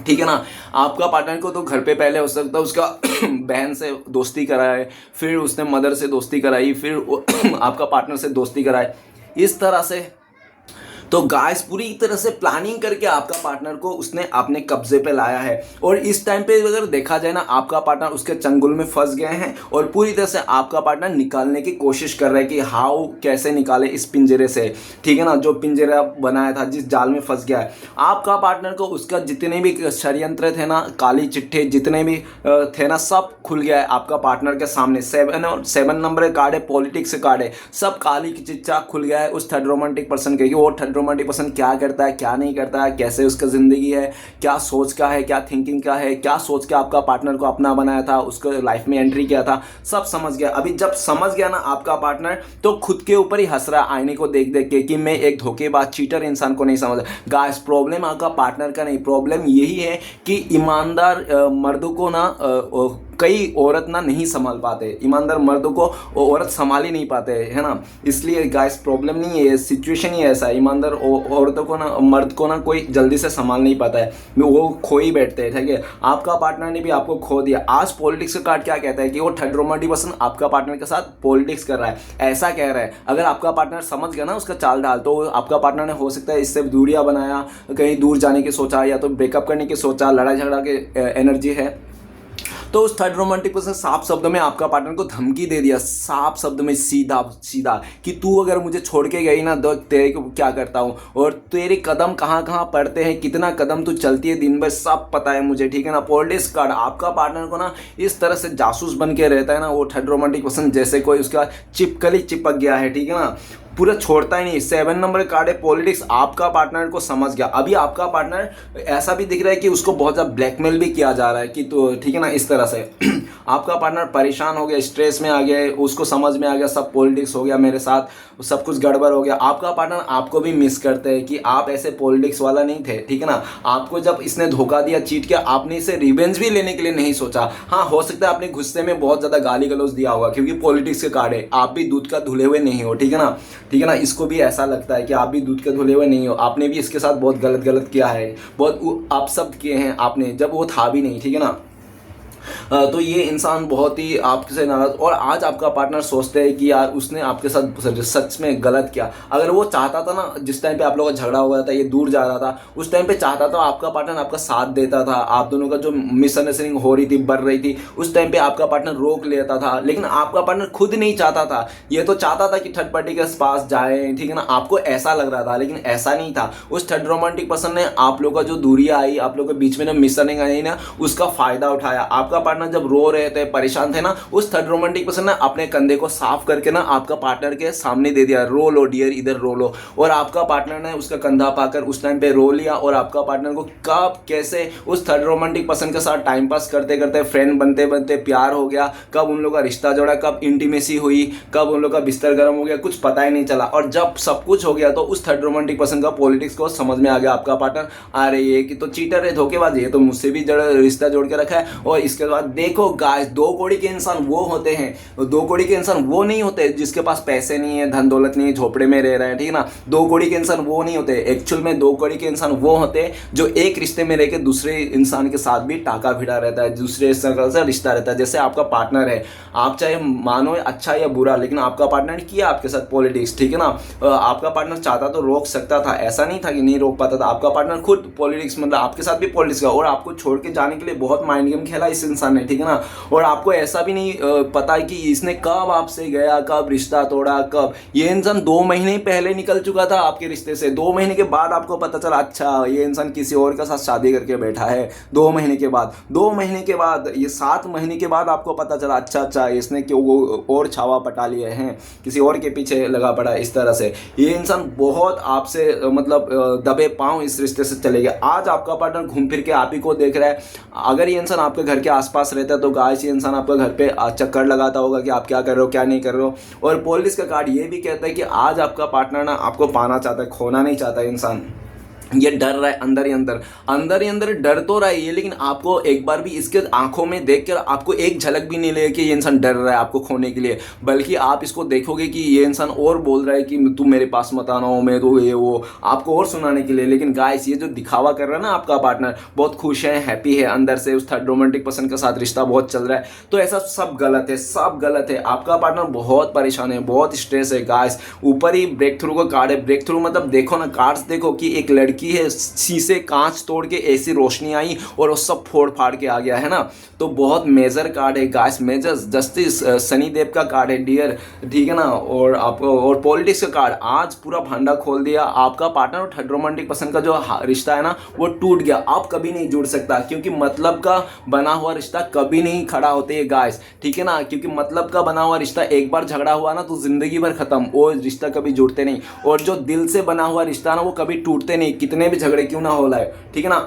ठीक है ना। आपका पार्टनर को तो घर पे पहले हो सकता है उसका बहन से दोस्ती कराए, फिर उसने मदर से दोस्ती कराई, फिर आपका पार्टनर से दोस्ती कराए, इस तरह से। तो गाइस पूरी तरह से प्लानिंग करके आपका पार्टनर को उसने अपने कब्जे पे लाया है। और इस टाइम पे अगर देखा जाए ना, आपका पार्टनर उसके चंगुल में फंस गए हैं और पूरी तरह से आपका पार्टनर निकालने की कोशिश कर रहा है कि हाउ कैसे निकाले इस पिंजरे से, ठीक है ना, जो पिंजरा बनाया था, जिस जाल में फंस गया है। आपका पार्टनर को उसका जितने भी षड्यंत्र थे ना, काली चिट्ठे जितने भी थे ना, सब खुल गया है आपका पार्टनर के सामने। 7 नंबर कार्ड है, पॉलिटिक्स कार्ड है, सब काली की चिट्ठा खुल गया है उस थर्ड रोमांटिक पर्सन के, कि वो थर्ड रोमांटिक पर्सन क्या करता है, क्या नहीं करता है, कैसे उसका ज़िंदगी है, क्या सोच का है, क्या थिंकिंग का है, क्या सोच के आपका पार्टनर को अपना बनाया था, उसको लाइफ में एंट्री किया था, सब समझ गया। अभी जब समझ गया ना आपका पार्टनर, तो खुद के ऊपर ही हंस रहा है आईने को देख देख के कि मैं एक धोखेबाज चीटर इंसान को नहीं समझ। गाइस प्रॉब्लम आपका पार्टनर का नहीं, प्रॉब्लम यही है कि ईमानदार मर्दों को ना कई औरत ना नहीं संभाल पाते, ईमानदार मर्दों को औरत संभाल ही नहीं पाते, है ना। इसलिए गाइस प्रॉब्लम नहीं है, सिचुएशन ही ऐसा है, ईमानदार औरतों को ना, मर्द को ना कोई जल्दी से संभाल नहीं पाता है, वो खो ही बैठते हैं, ठीक है। आपका पार्टनर ने भी आपको खो दिया। आज पॉलिटिक्स का कार्ड क्या कहता है कि वो थर्ड रोमांटिक पर्सन आपका पार्टनर के साथ पॉलिटिक्स कर रहा है, ऐसा कह रहा है। अगर आपका पार्टनर समझ गया ना उसका चाल ढाल, तो आपका पार्टनर ने हो सकता है इससे दूरियां बनाया, कहीं दूर जाने की सोचा, या तो ब्रेकअप करने की सोचा, लड़ाई झगड़ा के एनर्जी है। तो उस थर्ड रोमांटिक पर्सन साफ शब्द में आपका पार्टनर को धमकी दे दिया, साफ शब्द में सीधा सीधा, कि तू अगर मुझे छोड़ के गई ना, तो तेरे को क्या करता हूँ, और तेरे कदम कहाँ कहाँ पड़ते हैं, कितना कदम तू चलती है दिन भर, सब पता है मुझे, ठीक है ना। पॉलिटिक्स कार्ड आपका पार्टनर को ना इस तरह से जासूस बन के रहता है ना, वो थर्ड रोमांटिक पर्सन जैसे कोई उसका चिपकली चिपक गया है, ठीक है ना, पूरा छोड़ता ही नहीं। 7 नंबर कार्ड है, पॉलिटिक्स, आपका पार्टनर को समझ गया। अभी आपका पार्टनर ऐसा भी दिख रहा है कि उसको बहुत ज़्यादा ब्लैकमेल भी किया जा रहा है, कि तो ठीक है ना, इस तरह से आपका पार्टनर परेशान हो गया, स्ट्रेस में आ गया, उसको समझ में आ गया सब पॉलिटिक्स हो गया मेरे साथ, सब कुछ गड़बड़ हो गया। आपका पार्टनर आपको भी मिस करते हैं कि आप ऐसे पॉलिटिक्स वाला नहीं थे, ठीक है ना। आपको जब इसने धोखा दिया, चीट किया, आपने इसे रिवेंज भी लेने के लिए नहीं सोचा। हाँ, हो सकता है आपने गुस्से में बहुत ज़्यादा गाली गलौज दिया होगा, क्योंकि पॉलिटिक्स के कार्ड है, आप भी दूध का धुले हुए नहीं हो, ठीक है ना, ठीक है ना। इसको भी ऐसा लगता है कि आप भी दूध के धुले हुए नहीं हो, आपने भी इसके साथ बहुत गलत किया है, बहुत आप सब किए हैं आपने, जब वो था भी नहीं, ठीक है ना। तो ये इंसान बहुत ही आपसे नाराज, और आज आपका पार्टनर सोचते हैं कि यार उसने आपके साथ सच में गलत किया। अगर वो चाहता था ना, जिस टाइम पे आप लोगों का झगड़ा हुआ था, ये दूर जा रहा था, उस टाइम पे चाहता था आपका पार्टनर आपका साथ देता था, आप दोनों का जो मिसअंडरस्टैंडिंग हो रही थी, बढ़ रही थी, उस टाइम पे आपका पार्टनर रोक लेता था। लेकिन आपका पार्टनर खुद नहीं चाहता था, ये तो चाहता था कि थर्ड पार्टी के पास जाए, ठीक है ना, आपको ऐसा लग रहा था, लेकिन ऐसा नहीं था। उस थर्ड रोमांटिक पर्सन ने आप लोगों का जो दूरी आई, आप लोगों के बीच में ना मिसअंडरस्टैंडिंग आई ना, उसका फायदा उठाया। आपका पार्टनर जब रो रहे थे, परेशान थे ना, उस थर्ड रोमांटिक पर्सन ने अपने कंधे को साफ करके ना आपका पार्टनर के सामने दे दिया, रो लो डियर, इधर रो लो। और आपका पार्टनर ने उसका कंधा पाकर उस टाइम पे रो लिया, और आपका पार्टनर को कब कैसे उस थर्ड रोमांटिक पर्सन के साथ टाइम पास करते करते, फ्रेंड बनते बनते प्यार हो गया, कब उन लोगों का रिश्ता जोड़ा, कब इंटीमेसी हुई, कब उन लोग का बिस्तर गर्म हो गया, कुछ पता ही नहीं चला। और जब सब कुछ हो गया, तो उस थर्ड रोमांटिक पर्सन का पॉलिटिक्स को समझ में आ गया आपका पार्टनर, अरे ये कि तो चीटर है, धोखेबाज है, तो मुझसे भी रिश्ता जोड़ के रखा है। और इसके बाद देखो गाइस, दो कौड़ी के इंसान वो होते हैं, दो कौड़ी के इंसान वो नहीं होते जिसके पास पैसे नहीं है, धन दौलत नहीं है, झोपड़े में रह रहे हैं, ठीक है ना। दो कौड़ी के इंसान वो नहीं होते, एक्चुअल में दो कौड़ी के इंसान वो होते हैं जो एक रिश्ते में रहकर दूसरे इंसान के साथ भी टाका भिड़ा रहता है, दूसरे इंसान से रिश्ता रहता है। जैसे आपका पार्टनर है, आप चाहे मानो अच्छा या बुरा, लेकिन आपका पार्टनर ने किया आपके साथ पॉलिटिक्स, ठीक है ना। आपका पार्टनर चाहता तो रोक सकता था, ऐसा नहीं था कि नहीं रोक पाता था। आपका पार्टनर खुद पॉलिटिक्स, मतलब आपके साथ भी पॉलिटिक्स का, और आपको छोड़ के जाने के लिए बहुत माइंड गेम खेला इस इंसान ने, ठीक है ना। और आपको ऐसा भी नहीं पता है कि इसने कब आपसे गया, कब रिश्ता तोड़ा, कब। ये इंसान 2 महीने पहले निकल चुका था आपके रिश्ते से, 2 महीने के बाद आपको पता चला अच्छा ये इंसान किसी और के साथ शादी करके बैठा है। 2 महीने के बाद, 2 महीने के बाद, ये 7 महीने के बाद आपको पता चला अच्छा इसने क्यों और छावा पटा लिए हैं, किसी और के पीछे लगा पड़ा है। इस तरह से ये इंसान बहुत आपसे मतलब दबे पांव इस रिश्ते से चले गए। आज आपका पार्टनर घूम फिर के आप ही को देख रहा है। अगर ये इंसान आपके घर के आसपास रहता है, तो गाइस ये इंसान आपका घर पे चक्कर लगाता होगा कि आप क्या कर रहे हो, क्या नहीं कर रहे हो। और पुलिस का कार्ड ये भी कहता है कि आज आपका पार्टनर ना आपको पाना चाहता है, खोना नहीं चाहता इंसान। ये डर रहा है अंदर ही अंदर, अंदर ही अंदर डर तो रहा है ये, लेकिन आपको एक बार भी इसके आंखों में देखकर आपको एक झलक भी नहीं लगेगी कि ये इंसान डर रहा है आपको खोने के लिए, बल्कि आप इसको देखोगे कि ये इंसान और बोल रहा है कि तू मेरे पास मत आना हो, मैं तो ये वो आपको और सुनाने के लिए। लेकिन गाइस ये जो दिखावा कर रहा है ना आपका पार्टनर, बहुत खुश है, हैप्पी है अंदर से, उस थर्ड रोमांटिक पर्सन के साथ रिश्ता बहुत चल रहा है, तो ऐसा सब गलत है, सब गलत है। आपका पार्टनर बहुत परेशान है, बहुत स्ट्रेस है गाइस। ऊपर ही ब्रेक थ्रू का कार्ड है, ब्रेक थ्रू मतलब देखो ना कार्ड्स देखो कि एक लड़की है, शीशे कांच तोड़ के ऐसी रोशनी आई और वो सब फोड़ फाड़ के आ गया है ना, तो बहुत मेजर कार्ड है गाइस, मेजर जस्टिस सनी देव का कार्ड है डियर, ठीक है ना। और आपको और पॉलिटिक्स का कार्ड आज पूरा भांडा खोल दिया। आपका पार्टनर और थर्ड रोमांटिक पर्सन का जो रिश्ता है ना वो टूट गया, अब कभी नहीं जुड़ सकता, क्योंकि मतलब का बना हुआ रिश्ता कभी नहीं खड़ा होते है गाइस, ठीक है ना। क्योंकि मतलब का बना हुआ रिश्ता एक बार झगड़ा हुआ ना तो जिंदगी भर खत्म, वो रिश्ता कभी जुड़ते नहीं। और जो दिल से बना हुआ रिश्ता ना वो कभी टूटते नहीं, कितने भी झगड़े क्यों ना हो लाए, ठीक है ना।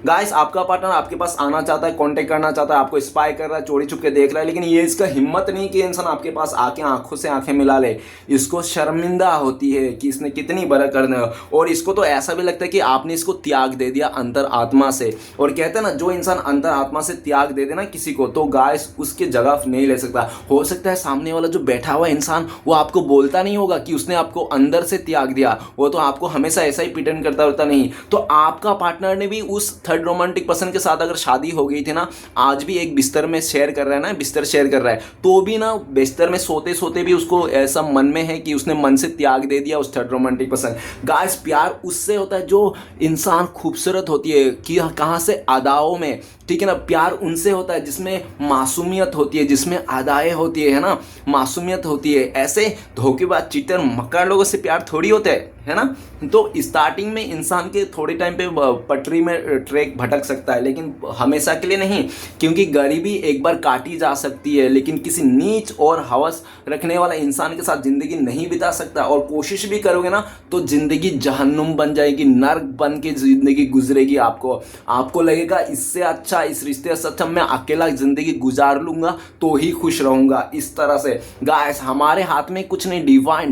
गाइस आपका पार्टनर आपके पास आना चाहता है, कांटेक्ट करना चाहता है, आपको स्पाई कर रहा है, चोरी छुप के देख रहा है, लेकिन ये इसका हिम्मत नहीं कि इंसान आपके पास आके आंखों से आंखें मिला ले। इसको शर्मिंदा होती है कि इसने कितनी बड़ा करना, और इसको तो ऐसा भी लगता है कि आपने इसको त्याग दे दिया अंतर आत्मा से। और कहते हैं ना जो इंसान अंतर आत्मा से त्याग दे देना किसी को, तो गाइस उसकी जगह नहीं ले सकता। हो सकता है सामने वाला जो बैठा हुआ इंसान वो आपको बोलता नहीं होगा कि उसने आपको अंदर से त्याग दिया, वो तो आपको हमेशा ऐसा ही प्रिटेंड करता रहता नहीं। तो आपका पार्टनर ने भी उस थर्ड रोमांटिक पर्सन के साथ अगर शादी हो गई थी ना, आज भी एक बिस्तर में शेयर कर रहा है ना, बिस्तर शेयर कर रहा है, तो भी ना बिस्तर में सोते सोते भी उसको ऐसा मन में है कि उसने मन से त्याग दे दिया उस थर्ड रोमांटिक पर्सन। गाइस प्यार उससे होता है जो इंसान खूबसूरत होती है कि कहाँ से अदाओं में, ठीक है ना। प्यार उनसे होता है जिसमें मासूमियत होती है, जिसमें अदाएं होती है ना, मासूमियत होती है। ऐसे धोखेबाज चीटर मक्कार लोगों से प्यार थोड़ी होता है ना। तो स्टार्टिंग में इंसान के थोड़े टाइम पे पटरी में ट्रैक भटक सकता है, लेकिन हमेशा के लिए नहीं, क्योंकि गरीबी एक बार काटी जा सकती है, लेकिन किसी नीच और हवस रखने वाला इंसान के साथ ज़िंदगी नहीं बिता सकता। और कोशिश भी करोगे ना तो ज़िंदगी जहन्नुम बन जाएगी, नर्क बन के ज़िंदगी गुजरेगी। आपको लगेगा इससे अच्छा, इस रिश्ते से अच्छा मैं अकेला ज़िंदगी गुजार लूँगा तो ही खुश रहूँगा। इस तरह से गाइस हमारे हाथ में कुछ नहीं,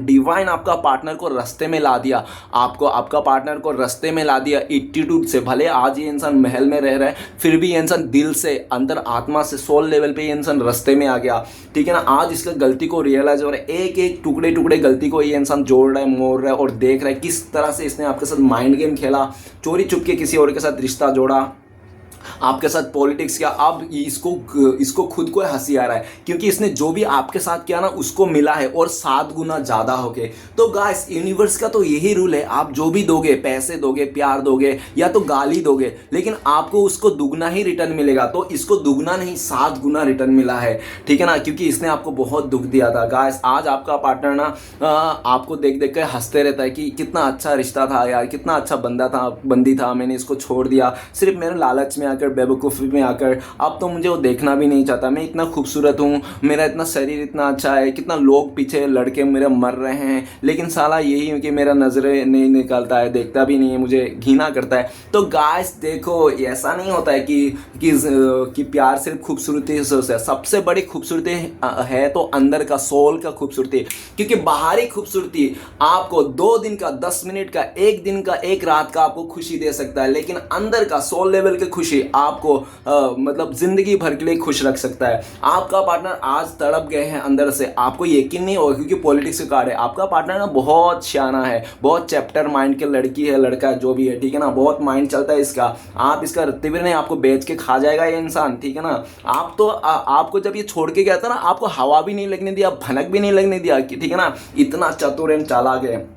डिवाइन आपका पार्टनर को रास्ते में ला दिया, आपका पार्टनर को रास्ते में ला दिया एटीट्यूड से। भले आज ये इंसान महल में रह रहा है, फिर भी ये इंसान दिल से, अंदर आत्मा से, सोल लेवल पे ये इंसान रास्ते में आ गया, ठीक है ना। आज इसका गलती को रियलाइज हो रहा है, एक एक टुकड़े टुकड़े गलती को ये इंसान जोड़ रहा है, मोड़ रहा है, और देख रहा है किस तरह से इसने आपके साथ माइंड गेम खेला, चोरी चुप के किसी और के साथ रिश्ता जोड़ा, आपके साथ पॉलिटिक्स किया। अब इसको खुद को हंसी आ रहा है, क्योंकि इसने जो भी आपके साथ किया ना उसको मिला है, और 7 गुना ज़्यादा होके। तो गाइस यूनिवर्स का तो यही रूल है, आप जो भी दोगे, पैसे दोगे, प्यार दोगे या तो गाली दोगे, लेकिन आपको उसको दुगना ही रिटर्न मिलेगा। तो इसको दुगना नहीं 7 गुना रिटर्न मिला है, ठीक है ना, क्योंकि इसने आपको बहुत दुख दिया था। गाइस आज आपका पार्टनर ना आपको देख देख कर हंसते रहता है कि कितना अच्छा रिश्ता था यार, कितना अच्छा बंदी था, मैंने इसको छोड़ दिया सिर्फ मेरे लालच में आकर, बेवकूफ़ी में आकर। अब तो मुझे वो देखना भी नहीं चाहता, मैं इतना खूबसूरत हूँ, मेरा इतना शरीर इतना अच्छा है, कितना लोग पीछे लड़के मेरे मर रहे हैं, लेकिन साला यही है कि मेरा नज़रें नहीं निकालता है, देखता भी नहीं है, मुझे घृणा करता है। तो गाइस देखो ऐसा नहीं होता है कि प्यार सिर्फ खूबसूरती से, सबसे बड़ी खूबसूरती है तो अंदर का, सोल का खूबसूरती। क्योंकि बाहरी खूबसूरती आपको 2 दिन का, 10 मिनट का, 1 दिन का, 1 रात का आपको खुशी दे सकता है, लेकिन अंदर का सोल लेवल की खुशी आपको मतलब जिंदगी भर के लिए खुश रख सकता है। आपका पार्टनर आज तड़प गए हैं अंदर से, आपको यकीन नहीं होगा, क्योंकि पॉलिटिक्स का कार्ड है। आपका पार्टनर ना बहुत सियाना है, बहुत चैप्टर माइंड के लड़की है, लड़का जो भी है, ठीक है ना, बहुत माइंड चलता है इसका। आप इसका रत्ते भी नहीं, आपको बेच के खा जाएगा ये इंसान, ठीक है ना। आप तो आपको जब ये छोड़ के गया था ना, आपको हवा भी नहीं लगने दिया, भनक भी नहीं लगने दिया, ठीक है ना, इतना चतुर एंड चालाक है।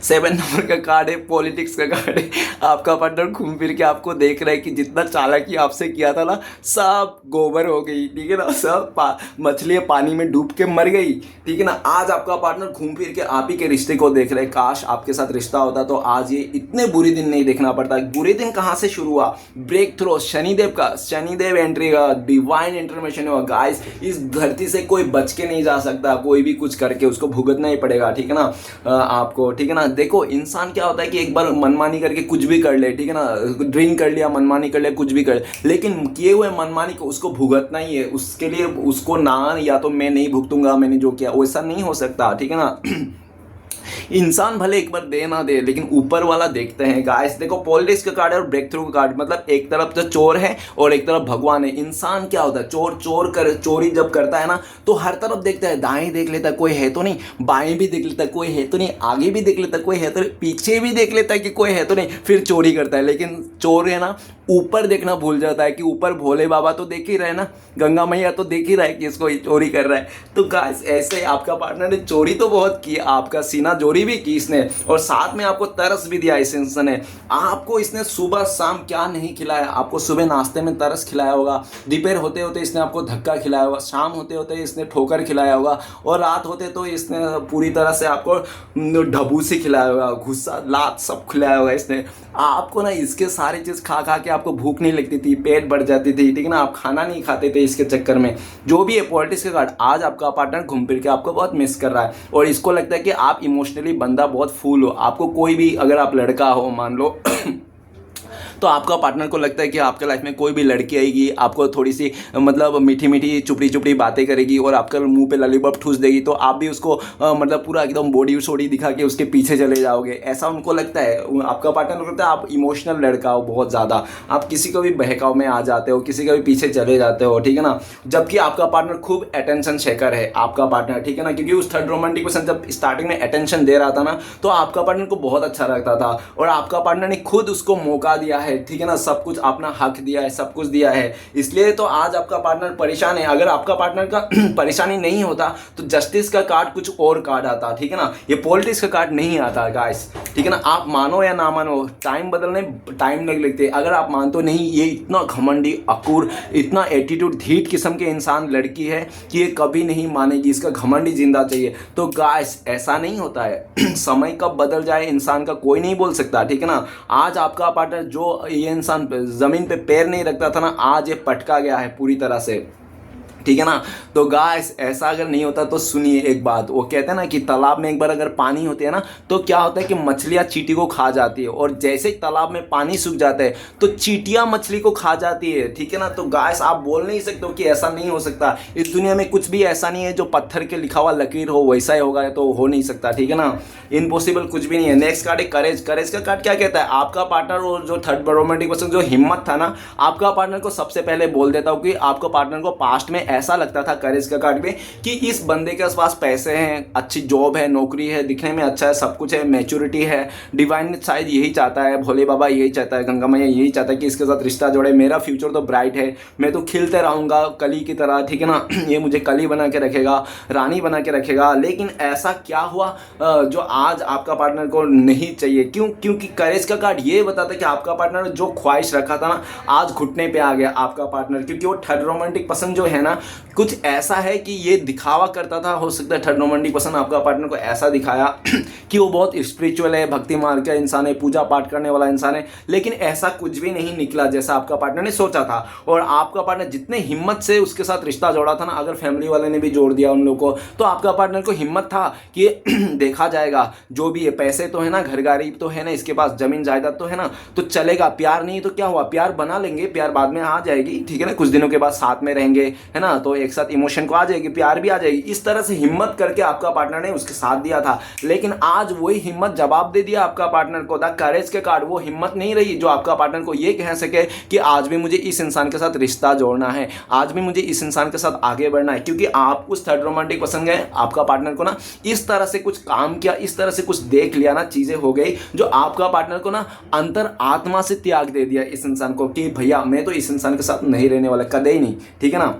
7 नंबर का कार्ड है, पॉलिटिक्स का कार्ड है। आपका पार्टनर घूम फिर के आपको देख रहा है कि जितना चालाकी आपसे किया था ना सब गोबर हो गई, ठीक है ना, सब मछलियाँ पानी में डूब के मर गई, ठीक है ना। आज आपका पार्टनर घूम फिर के आप ही के रिश्ते को देख रहे हैं। काश आपके साथ रिश्ता होता तो आज ये इतने बुरे दिन नहीं देखना पड़ता। बुरे दिन कहाँ से शुरू हुआ? ब्रेक थ्रो शनिदेव एंट्री का डिवाइन इंटरवेंशन हुआ। गाइस इस धरती से कोई बच के नहीं जा सकता, कोई भी कुछ करके उसको भुगतना ही पड़ेगा, ठीक है ना, आपको, ठीक है ना। देखो इंसान क्या होता है कि एक बार मनमानी करके कुछ भी कर ले, ठीक है ना, ड्रिंक कर लिया, मनमानी कर लिया, कुछ भी कर, लेकिन किए हुए मनमानी को उसको भुगतना ही है। उसके लिए उसको ना, या तो मैं नहीं भुगतूंगा मैंने जो किया, वैसा नहीं हो सकता, ठीक है ना। इंसान भले एक बार दे ना दे, लेकिन ऊपर वाला देखते हैं गाइस। देखो पॉलिटिक्स का कार्ड है और ब्रेक थ्रू का कार्ड, मतलब एक तरफ तो चोर है और एक तरफ भगवान है। इंसान क्या होता है, चोरी जब करता है ना तो हर तरफ देखता है, दाएं देख लेता है कोई है तो नहीं, बाएं भी देख लेता है कोई है तो नहीं, आगे भी देख लेता है कोई है तो नहीं, पीछे भी देख लेता है कि कोई है तो नहीं, फिर चोरी करता है। लेकिन चोर है ना ऊपर देखना भूल जाता है कि ऊपर भोले बाबा तो देख ही रहे ना, गंगा मैया तो देख ही रहा है कि इसको चोरी कर रहा है। तो गाइस ऐसे आपका पार्टनर ने चोरी तो बहुत की, आपका सीना चोरी भी की इसने, और साथ में आपको तरस भी दिया इस इंसान ने। आपको इसने सुबह शाम क्या नहीं खिलाया, आपको सुबह नाश्ते में तरस खिलाया होगा, दोपहर होते होते इसने आपको धक्का खिलाया होगा, शाम होते होते इसने ठोकर खिलाया होगा, और रात होते तो इसने पूरी तरह से आपको ढबूसी खिलाया होगा, गुस्सा लात सब खिलाया होगा इसने आपको ना। इसके सारी चीज़ खा खा के आपको भूख नहीं लगती थी, पेट बढ़ जाती थी, ठीक है ना, आप खाना नहीं खाते थे इसके चक्कर में। जो भी है पॉलिटिक्स का कार्ड, आज आपका पार्टनर घूम फिर के आपको बहुत मिस कर रहा है, और इसको लगता है कि आप इमोशनली बंदा बहुत फूल हो। आपको कोई भी, अगर आप लड़का हो मान लो तो आपका पार्टनर को लगता है कि आपके लाइफ में कोई भी लड़की आएगी, आपको थोड़ी सी मतलब मीठी मीठी चुपड़ी चुपड़ी बातें करेगी और आपके मुंह पे लॉलीपॉप ठूस देगी, तो आप भी उसको मतलब पूरा एकदम बॉडी सोडी दिखा के उसके पीछे चले जाओगे, ऐसा उनको लगता है। आपका पार्टनर को लगता है आप इमोशनल लड़का हो बहुत ज़्यादा, आप किसी को भी बहकाव में आ जाते हो, किसी का भी पीछे चले जाते हो, ठीक है ना। जबकि आपका पार्टनर खूब अटेंशन शेकर है आपका पार्टनर, ठीक है ना, क्योंकि उस थर्ड रोमांटिक पर्सन जब स्टार्टिंग में अटेंशन दे रहा था ना तो आपका पार्टनर को बहुत अच्छा लगता था, और आपका पार्टनर ने खुद उसको मौका दिया है, ठीक है ना, सब कुछ अपना हक दिया है, सब कुछ दिया है। इसलिए तो आज आपका पार्टनर परेशान है। अगर आपका पार्टनर का परेशानी नहीं होता तो जस्टिस का कार्ड कुछ और कार्ड आता, ठीक है ना, ये पॉलिटिक्स का कार्ड नहीं आता गाइस, ठीक है ना। आप मानो या ना मानो, टाइम बदलने टाइम नहीं लगते। अगर आप मानते हो नहीं ये इतना घमंडी अकूर, इतना एटीट्यूड ढीठ किस्म के इंसान लड़की है कि ये कभी नहीं मानेगी, इसका घमंडी जिंदा चाहिए, तो गाइस ऐसा नहीं होता है। समय कब बदल जाए इंसान का कोई नहीं बोल सकता, ठीक है ना। आज आपका पार्टनर, जो ये इंसान जमीन पे पैर नहीं रखता था ना, आज ये पटका गया है पूरी तरह से, ठीक है ना। तो गाइस ऐसा अगर नहीं होता तो सुनिए एक बात, वो कहते हैं ना कि तालाब में एक बार अगर पानी होती है ना तो क्या होता है कि मछलियाँ चींटी को खा जाती है, और जैसे ही तालाब में पानी सूख जाता है तो चींटियाँ मछली को खा जाती है, ठीक है ना। तो गाइस आप बोल नहीं सकते हो कि ऐसा नहीं हो सकता। इस दुनिया में कुछ भी ऐसा नहीं है जो पत्थर के लिखा हुआ लकीर हो वैसा ही होगा, तो हो नहीं सकता, ठीक है ना। इम्पॉसिबल कुछ भी नहीं है। नेक्स्ट कार्ड है करेज। करेज का कार्ड क्या कहता है, आपका पार्टनर और जो थर्ड रोमांटिक पर्सन जो हिम्मत था ना, आपका पार्टनर को सबसे पहले बोल देता हूँ कि आपको पार्टनर को पास्ट में ऐसा लगता था करेज का कार्ड में कि इस बंदे के पास पैसे हैं, अच्छी जॉब है, नौकरी है, दिखने में अच्छा है, सब कुछ है, मैच्योरिटी है, डिवाइन शायद यही चाहता है, भोले बाबा यही चाहता है, गंगा मैया यही चाहता है कि इसके साथ रिश्ता जोड़े, मेरा फ्यूचर तो ब्राइट है, मैं तो खिलते रहूँगा कली की तरह, ठीक है ना, ये मुझे कली बना के रखेगा, रानी बना के रखेगा। लेकिन ऐसा क्या हुआ जो आज आपका पार्टनर को नहीं चाहिए? क्योंकि करेज का कार्ड ये बताता है कि आपका पार्टनर जो ख्वाहिश रखा था ना, आज घुटने पे आ गया आपका पार्टनर, क्योंकि वो थर्ड रोमांटिक पसंद जो है ना, कुछ ऐसा है कि ये दिखावा करता था। हो सकता है थर्ड रोमांटिक पर्सन आपका पार्टनर को ऐसा दिखाया कि वो बहुत स्पिरिचुअल है, भक्ति मार्ग का इंसान है, पूजा पाठ करने वाला इंसान है, लेकिन ऐसा कुछ भी नहीं निकला जैसा आपका पार्टनर ने सोचा था। और आपका पार्टनर जितने हिम्मत से उसके साथ रिश्ता जोड़ा था ना, अगर फैमिली वाले ने भी जोड़ दिया उन लोगों को, तो आपका पार्टनर को हिम्मत था कि देखा जाएगा, जो भी है, पैसे तो है ना, घर गाड़ी तो है ना, इसके पास जमीन जायदाद तो है ना, तो चलेगा। प्यार नहीं तो क्या हुआ, प्यार बना लेंगे, प्यार बाद में आ जाएगी, ठीक है ना, कुछ दिनों के बाद साथ में रहेंगे, है ना, तो एक साथ इमोशन को आ जाएगी, प्यार भी आ जाएगी। इस तरह से हिम्मत करके आपका पार्टनर ने उसके साथ दिया था, लेकिन आज वही हिम्मत जवाब दे दिया आपका पार्टनर को। द करेज के कार्ड वो हिम्मत नहीं रही जो आपका पार्टनर को ये कह सके कि आज भी मुझे इस इंसान के साथ रिश्ता जोड़ना है, आज भी मुझे इस इंसान के साथ आगे बढ़ना है। क्योंकि आप उस थर्ड रोमांटिक पसंद गए, आपका पार्टनर को ना इस तरह से कुछ काम किया, इस तरह से कुछ देख लिया ना, चीजें हो गई जो आपका पार्टनर को ना अंतर आत्मा से त्याग दे दिया इस इंसान को कि भैया मैं तो इस इंसान के साथ नहीं रहने वाला, कदे ही नहीं, ठीक है ना।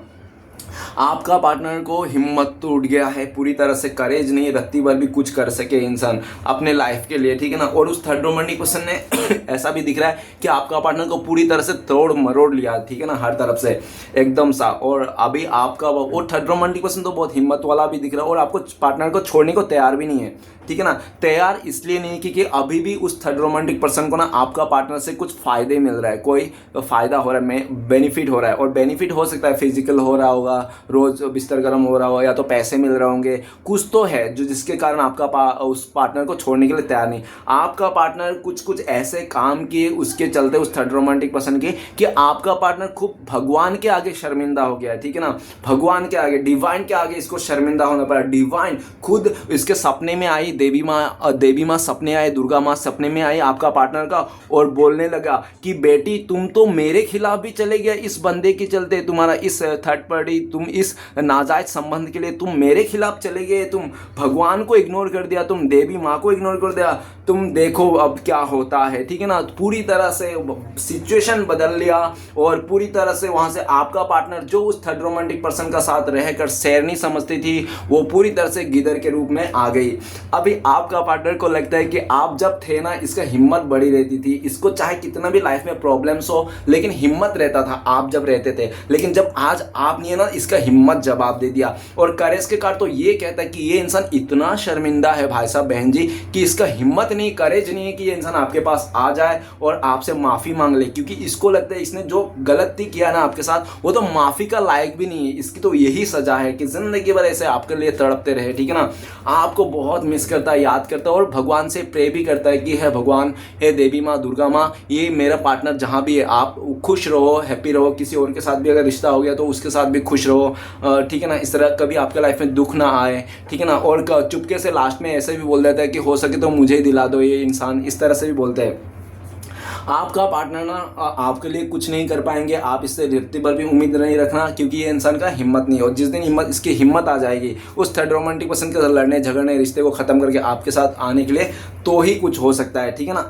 आपका पार्टनर को हिम्मत तो उठ गया है पूरी तरह से, करेज नहीं, रत्ती भर भी कुछ कर सके इंसान अपने लाइफ के लिए, ठीक है ना। और उस थर्ड रोमांटिक पर्सन ने ऐसा भी दिख रहा है कि आपका पार्टनर को पूरी तरह से तोड़ मरोड़ लिया, ठीक है ना, हर तरफ से एकदम सा। और अभी आपका वो थर्ड रोमांटिक पर्सन तो बहुत हिम्मत वाला भी दिख रहा है, और आपको पार्टनर को छोड़ने को तैयार भी नहीं है, ठीक है ना। तैयार इसलिए नहीं क्योंकि अभी भी उस थर्ड रोमांटिक पर्सन को ना आपका पार्टनर से कुछ फायदे मिल रहा है, कोई फायदा हो रहा है, बेनिफिट हो रहा है। और बेनिफिट हो सकता है फिजिकल हो रहा होगा, रोज़ बिस्तर गर्म हो रहा हो या तो पैसे मिल रहे होंगे, कुछ तो है जो जिसके कारण आपका उस पार्टनर को छोड़ने के लिए तैयार नहीं। आपका पार्टनर कुछ कुछ ऐसे काम किए उसके चलते उस थर्ड रोमांटिक पर्सन के कि आपका पार्टनर खूब भगवान के आगे शर्मिंदा हो गया है, ठीक है ना। भगवान के आगे, डिवाइन के आगे इसको शर्मिंदा होना पड़ा। डिवाइन खुद इसके सपने में आई, देवी माँ सपने आए, दुर्गा माँ सपने में आई आपका पार्टनर का, और बोलने लगा कि बेटी तुम तो मेरे खिलाफ भी चले गए इस बंदे के चलते, तुम्हारा इस थर्ड पार्टी, तुम इस नाजायज संबंध के लिए तुम मेरे खिलाफ चले गए, तुम भगवान को इग्नोर कर दिया, तुम देवी माँ को इग्नोर कर दिया, तुम देखो अब क्या होता है, ठीक है ना। पूरी तरह से सिचुएशन बदल लिया और पूरी तरह से वहां से आपका पार्टनर जो उस थर्ड रोमांटिक पर्सन का साथ रहकर शेरनी समझती थी वो पूरी तरह से गिदर के रूप में आ गई। अभी आपका पार्टनर को लगता है कि आप जब थे ना इसका हिम्मत बढ़ी रहती थी, इसको चाहे कितना भी लाइफ में प्रॉब्लम्स हो लेकिन हिम्मत रहता था आप जब रहते थे, लेकिन जब आज आपने ना इसका हिम्मत जवाब दे दिया। और करेज के कार्ड तो ये कहता है कि ये इंसान इतना शर्मिंदा है भाई साहब बहन जी कि इसका हिम्मत नहीं, करेज नहीं है कि ये इंसान आपके पास आ जाए और आपसे माफ़ी मांग ले, क्योंकि इसको लगता है इसने जो गलती किया ना आपके साथ वो तो माफ़ी का लायक भी नहीं है, इसकी तो यही सजा है कि ज़िंदगी भर ऐसे आपके लिए तड़पते रहे, ठीक है ना। आपको बहुत मिस करता है, याद करता है और भगवान से प्रे भी करता है कि है भगवान, हे देवी माँ, दुर्गा माँ, ये मेरा पार्टनर जहाँ भी है आप खुश रहो, हैप्पी रहो, किसी और के साथ भी अगर रिश्ता हो गया तो उसके साथ भी खुश रहो, ठीक है ना। इस तरह कभी आपके लाइफ में दुख ना आए, ठीक है ना। और चुपके से लास्ट में ऐसे भी बोल देता है कि हो सके तो मुझे ही दिला दो ये इंसान, इस तरह से भी बोलते हैं। आपका पार्टनर ना आपके लिए कुछ नहीं कर पाएंगे, आप इससे रिश्ते पर भी उम्मीद नहीं रखना, क्योंकि ये इंसान का हिम्मत नहीं है। और जिस दिन इसकी हिम्मत आ जाएगी उस थर्ड रोमांटिक पर्सन के साथ लड़ने झगड़ने, रिश्ते को ख़त्म करके आपके साथ आने के लिए, तो ही कुछ हो सकता है, ठीक है ना।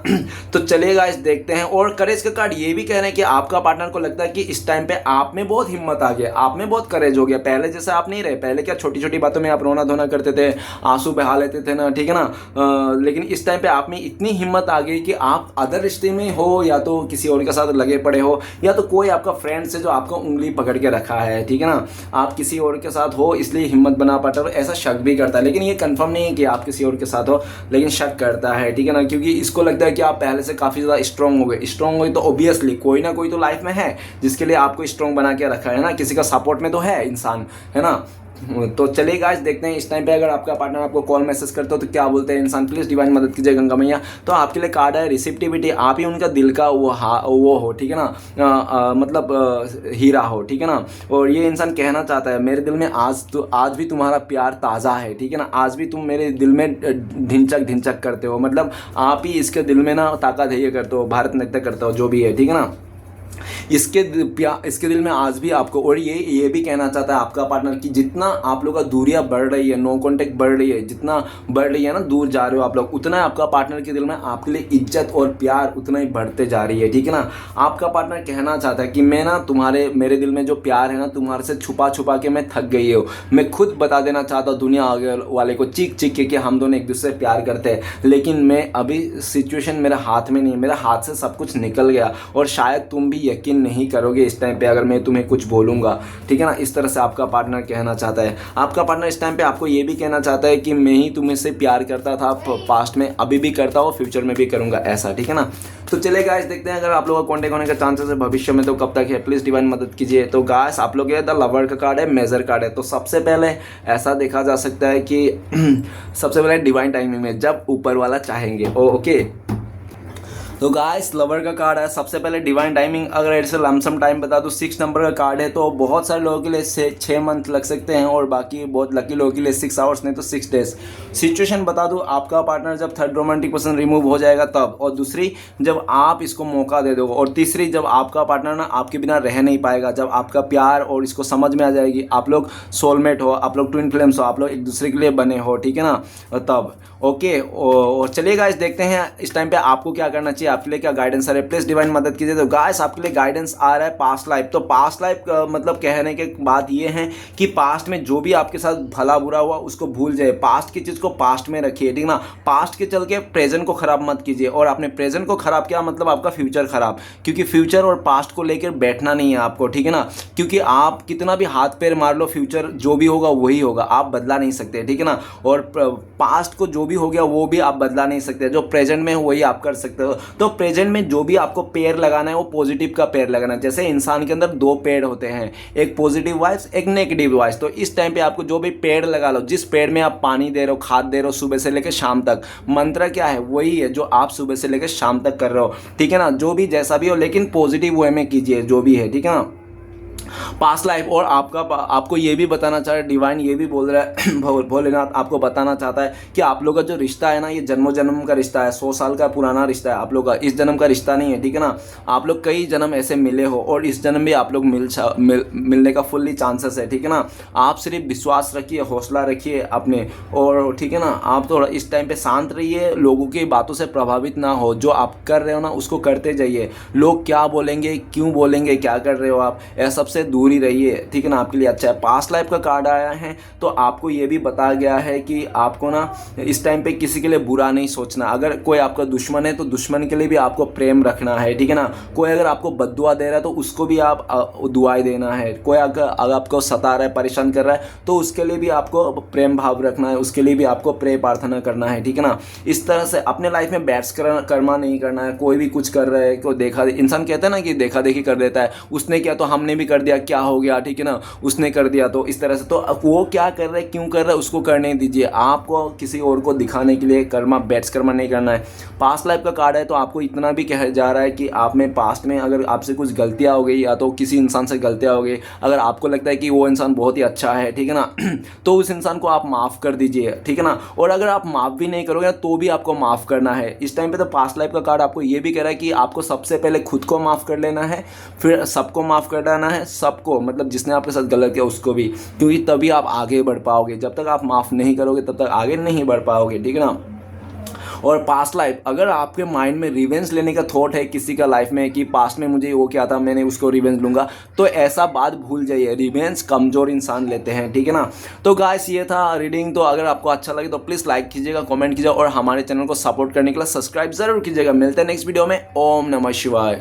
तो चलिए गाइस देखते हैं। और करेज का कार्ड ये भी कह रहे हैं कि आपका पार्टनर को लगता है कि इस टाइम पे आप में बहुत हिम्मत आ गया, आप में बहुत करेज हो गया, पहले जैसे आप नहीं रहे। पहले क्या छोटी छोटी बातों में आप रोना धोना करते थे, आंसू बहा लेते थे ना, ठीक है ना। लेकिन इस टाइम पे आप में इतनी हिम्मत आ गई कि आप अदर रिश्ते में हो या तो किसी और के साथ लगे पड़े हो, या तो कोई आपका फ्रेंड से जो आपका उंगली पकड़ के रखा है, ठीक है ना, आप किसी और के साथ हो इसलिए हिम्मत बना पाता हो, ऐसा शक भी करता है। लेकिन ये कंफर्म नहीं है कि आप किसी और के साथ हो, लेकिन शक करता है, ठीक है ना, क्योंकि इसको लगता है कि आप पहले से काफ़ी ज़्यादा स्ट्रॉन्ग हो गए। स्ट्रॉन्ग हो गए तो ऑब्वियसली कोई ना कोई तो लाइफ में है जिसके लिए आपको स्ट्रॉन्ग बना के रखा है ना, किसी का सपोर्ट में तो है इंसान, है ना। तो चलिए गाइस देखते हैं इस टाइम पे अगर आपका पार्टनर आपको कॉल मैसेज करता हो तो क्या बोलते हैं इंसान। प्लीज़ डिवाइन मदद कीजिए गंगा मैया। तो आपके लिए कार्ड है रिसेप्टिविटी, आप ही उनका दिल का वो हो, ठीक है ना, मतलब हीरा हो, ठीक है ना। और ये इंसान कहना चाहता है मेरे दिल में आज भी तुम्हारा प्यार ताज़ा है, ठीक है ना, आज भी तुम मेरे दिल में ढिंचक करते हो, मतलब आप ही इसके दिल में ना ताकत है, ये करते हो, भारत नृत्य करते हो, जो भी है, ठीक है ना। इसके दिल में आज भी आपको, और ये भी कहना चाहता है आपका पार्टनर कि जितना आप लोग का दूरियां बढ़ रही है, नो कांटेक्ट बढ़ रही है, जितना बढ़ रही है ना, दूर जा रहे हो आप लोग, उतना आपका पार्टनर के दिल में आपके लिए इज्जत और प्यार उतना ही बढ़ते जा रही है, ठीक है ना। आपका पार्टनर कहना चाहता है कि मैं ना मेरे दिल में जो प्यार है ना, तुम्हारे से छुपा छुपा के मैं थक गई हूँ, मैं खुद बता देना चाहता हूँ दुनिया आगे वाले को चीख चीख के कि हम दोनों एक दूसरे से प्यार करते हैं, लेकिन मैं अभी सिचुएशन मेरे हाथ में नहीं, मेरा हाथ से सब कुछ निकल गया, और शायद तुम भी यकीन नहीं करोगे इस टाइम पे अगर मैं तुम्हें कुछ बोलूँगा, ठीक है ना। इस तरह से आपका पार्टनर कहना चाहता है। आपका पार्टनर इस टाइम पे आपको ये भी कहना चाहता है कि मैं ही तुम्हें से प्यार करता था, पास्ट में, अभी भी करता हूँ, फ्यूचर में भी करूँगा, ऐसा, ठीक है ना। तो चलिए गाइस देखते हैं अगर आप लोगों का कॉन्टेक्ट होने का चांसेस है भविष्य में तो कब तक है, प्लीज़ डिवाइन मदद कीजिए। तो गाइस आप लोग ये द लवर का कार्ड है, मेजर कार्ड है। तो सबसे पहले ऐसा देखा जा सकता है कि सबसे पहले डिवाइन टाइमिंग में जब ऊपर वाला चाहेंगे, ओके। तो गाइस लवर का कार्ड है, सबसे पहले डिवाइन टाइमिंग, अगर ऐसे लमसम टाइम बता दूँ 6 नंबर का कार्ड है, तो बहुत सारे लोगों के लिए 6 मंथ लग सकते हैं, और बाकी बहुत लकी लोगों के लिए 6 आवर्स, नहीं तो 6 डेज। सिचुएशन बता दूँ, आपका पार्टनर जब थर्ड रोमांटिक पर्सन रिमूव हो जाएगा तब, और दूसरी जब आप इसको मौका दे दोगे, और तीसरी जब आपका पार्टनर ना आपके बिना रह नहीं पाएगा, जब आपका प्यार और इसको समझ में आ जाएगी, आप लोग सोलमेट हो, आप लोग ट्विन फ्लेम्स हो, आप लोग एक दूसरे के लिए बने हो, ठीक है ना, तब, ओके। और चलिए गाइस देखते हैं इस टाइम पे आपको क्या करना चाहिए, आपके लिए क्या गाइडेंस आ रहा है, प्लीज़ डिवाइन मदद कीजिए। तो गाइस आपके लिए गाइडेंस आ रहा है पास्ट लाइफ। तो पास्ट लाइफ मतलब कहने के बात ये है कि पास्ट में जो भी आपके साथ भला बुरा हुआ उसको भूल जाए, पास्ट की चीज़ को पास्ट में रखिए, ठीक ना। पास्ट के चल के प्रेजेंट को खराब मत कीजिए, और आपने प्रेजेंट को खराब किया मतलब आपका फ्यूचर खराब, क्योंकि फ्यूचर और पास्ट को लेकर बैठना नहीं है आपको, ठीक है ना। क्योंकि आप कितना भी हाथ पैर मार लो, फ्यूचर जो भी होगा वही होगा, आप बदला नहीं सकते, ठीक है ना। और पास्ट को जो भी हो गया वो भी आप बदला नहीं सकते, जो प्रेजेंट में हो वही आप कर सकते हो। तो प्रेजेंट में जो भी आपको पेयर लगाना है वो पॉजिटिव का पेयर लगाना है। जैसे इंसान के अंदर दो पेड़ होते हैं, एक पॉजिटिव वाइब्स एक नेगेटिव वाइब्स। तो इस टाइम पे आपको जो भी पेड़ लगा लो, जिस पेड़ में आप पानी दे रहे हो, खाद दे रहे हो सुबह से लेकर शाम तक, मंत्र क्या है वही है जो आप सुबह से लेकर शाम तक कर रहे हो, ठीक है ना। जो भी जैसा भी हो लेकिन पॉजिटिव वे में कीजिए जो भी है, ठीक है ना। पास्ट लाइफ और आपको ये भी बताना चाह रहा है, डिवाइन ये भी बोल रहा है भोलेनाथ आपको बताना चाहता है कि आप लोग का जो रिश्ता है ना, ये जन्मों जन्म का रिश्ता है, 100 साल का पुराना रिश्ता है आप लोग का, इस जन्म का रिश्ता नहीं है, ठीक है ना। आप लोग कई जन्म ऐसे मिले हो और इस जन्म भी आप लोग मिलने का फुल्ली चांसेस है, ठीक है ना। आप सिर्फ विश्वास रखिए, हौसला रखिए अपने, और ठीक है ना, आप थोड़ा इस टाइम पे शांत रहिए, लोगों की बातों से प्रभावित ना हो, जो आप कर रहे हो ना उसको करते जाइए। लोग क्या बोलेंगे, क्यों बोलेंगे, क्या कर रहे हो आप, ऐसा सबसे दूर ही रहिए, ठीक है ना, आपके लिए अच्छा है। पास्ट लाइफ का कार्ड आया है तो आपको ये भी बताया गया है कि आपको ना इस टाइम पे किसी के लिए बुरा नहीं सोचना। अगर कोई आपका दुश्मन है तो दुश्मन के लिए भी आपको प्रेम रखना है, ठीक है ना। कोई अगर आपको बद्दुआ दे रहा है तो उसको भी आप दुआएं देना है। कोई अगर आपको सता रहा है, परेशान कर रहा है तो उसके लिए भी आपको प्रेम भाव रखना है, उसके लिए भी आपको प्रे प्रार्थना करना है, ठीक है ना। इस तरह से अपने लाइफ में बैट्स कर्मा नहीं करना है। कोई भी कुछ कर रहा है, कोई देखा, इंसान कहता है ना कि देखा देखी कर देता है, उसने किया तो हमने भी कर दिया, क्या हो गया, ठीक है ना, उसने कर दिया तो इस तरह से। तो वो क्या कर रहा है, क्यों कर रहा है, उसको करने दीजिए। आपको किसी और को दिखाने के लिए बैट्स कर्मा नहीं करना है। पास्ट लाइफ का कार्ड है तो आपको इतना भी कहा जा रहा है कि आप में पास्ट में अगर आपसे कुछ गलतियां हो गई या तो किसी इंसान से गलतियां हो गई, अगर आपको लगता है कि वो इंसान बहुत ही अच्छा है, ठीक है ना, तो उस इंसान को आप माफ़ कर दीजिए, ठीक है ना। और अगर आप माफ़ भी नहीं करोगे तो भी आपको माफ़ करना है इस टाइम पे। तो पास्ट लाइफ का कार्ड आपको ये भी कह रहा है कि आपको सबसे पहले खुद को माफ़ कर लेना है, फिर सबको माफ़ कर देना है, सबको मतलब जिसने आपके साथ गलत किया उसको भी, क्योंकि तभी आप आगे बढ़ पाओगे। जब तक आप माफ़ नहीं करोगे तब तक आगे नहीं बढ़ पाओगे, ठीक है ना। और पास्ट लाइफ, अगर आपके माइंड में रिवेंज लेने का थॉट है किसी का लाइफ में कि पास्ट में मुझे वो किया था मैंने उसको रिवेंज लूँगा, तो ऐसा बात भूल जाइए। रिवेंज कमज़ोर इंसान लेते हैं, ठीक है ना। तो गाइस ये था रीडिंग। तो अगर आपको अच्छा लगे तो प्लीज़ लाइक कीजिएगा, कमेंट कीजिएगा और हमारे चैनल को सपोर्ट करने के लिए सब्सक्राइब ज़रूर कीजिएगा। मिलते हैं नेक्स्ट वीडियो में। ओम नमः शिवाय।